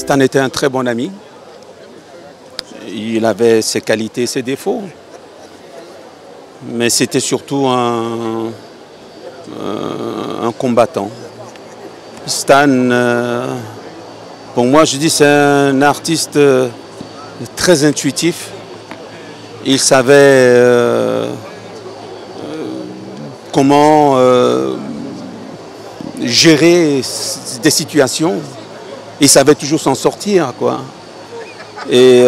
Stan était un très bon ami. Il avait ses qualités et ses défauts. Mais c'était surtout un combattant. Stan, pour moi, je dis c'est un artiste très intuitif. Il savait comment gérer des situations. Il savait toujours s'en sortir, quoi. Et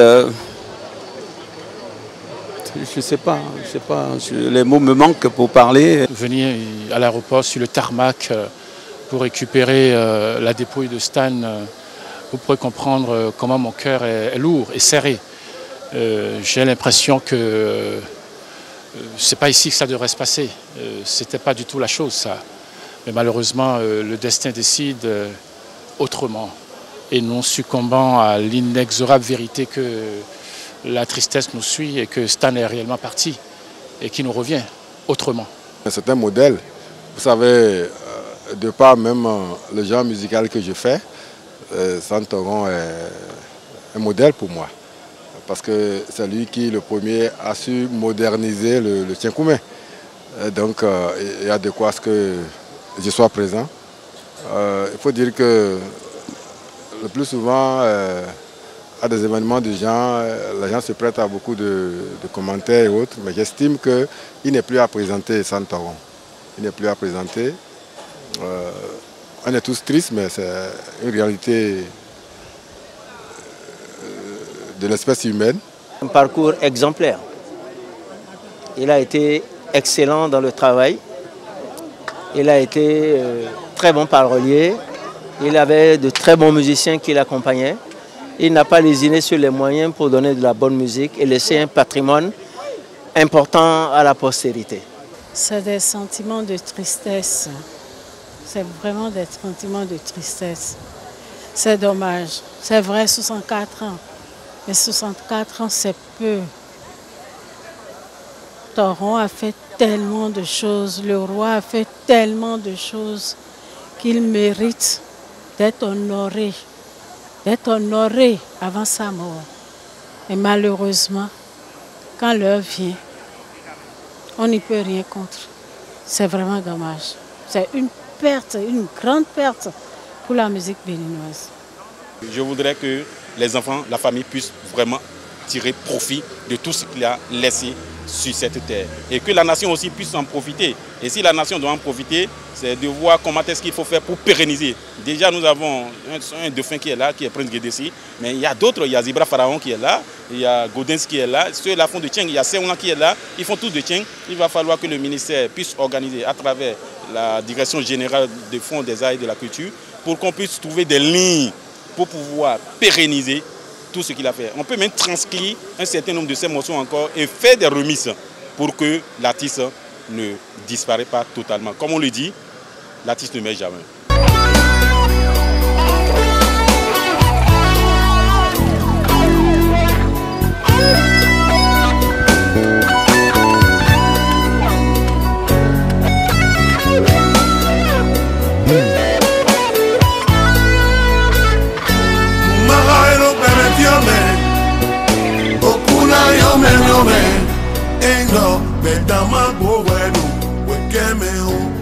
je sais pas, les mots me manquent pour parler. Venir à l'aéroport sur le tarmac pour récupérer la dépouille de Stan, vous pourrez comprendre comment mon cœur est lourd et serré. J'ai l'impression que c'est pas ici que ça devrait se passer. C'était pas du tout la chose, ça. Mais malheureusement, le destin décide autrement. Et non succombant à l'inexorable vérité que la tristesse nous suit et que Stan est réellement parti et qui nous revient autrement. C'est un modèle. Vous savez, de par même le genre musical que je fais, Santoron est un modèle pour moi. Parce que c'est lui qui, le premier, a su moderniser le tchenkoumé. Donc, il y a de quoi à ce que je sois présent. Il faut dire que le plus souvent, à des événements de gens, les gens se prêtent à beaucoup de commentaires et autres, mais j'estime qu'il n'est plus à présenter Santoron. Il n'est plus à présenter. On est tous tristes, mais c'est une réalité de l'espèce humaine. Un parcours exemplaire. Il a été excellent dans le travail. Il a été très bon parolier. Il avait de très bons musiciens qui l'accompagnaient. Il n'a pas lésiné sur les moyens pour donner de la bonne musique et laisser un patrimoine important à la postérité. C'est des sentiments de tristesse. C'est vraiment des sentiments de tristesse. C'est dommage. C'est vrai, 64 ans. Mais 64 ans, c'est peu. Toron a fait tellement de choses. Le roi a fait tellement de choses qu'il mérite d'être honoré avant sa mort. Et malheureusement, quand l'heure vient, on n'y peut rien contre. C'est vraiment dommage. C'est une perte, une grande perte pour la musique béninoise. Je voudrais que les enfants, la famille puissent vraiment tirer profit de tout ce qu'il a laissé sur cette terre. Et que la nation aussi puisse en profiter. Et si la nation doit en profiter, c'est de voir comment est-ce qu'il faut faire pour pérenniser. Déjà, nous avons un dauphin qui est là, qui est Prince Guédessi, mais il y a d'autres, il y a Zibra Pharaon qui est là, il y a Gaudens qui est là, ceux-là font de Tcheng, il y a Seouna qui est là, ils font tous de Tcheng. Il va falloir que le ministère puisse organiser à travers la direction générale des fonds des arts et de la culture pour qu'on puisse trouver des lignes pour pouvoir pérenniser tout ce qu'il a fait. On peut même transcrire un certain nombre de ces morceaux encore et faire des remises pour que l'artiste ne disparaisse pas totalement. Comme on le dit, l'artiste ne meurt jamais. Ain't no better man go where do we came home.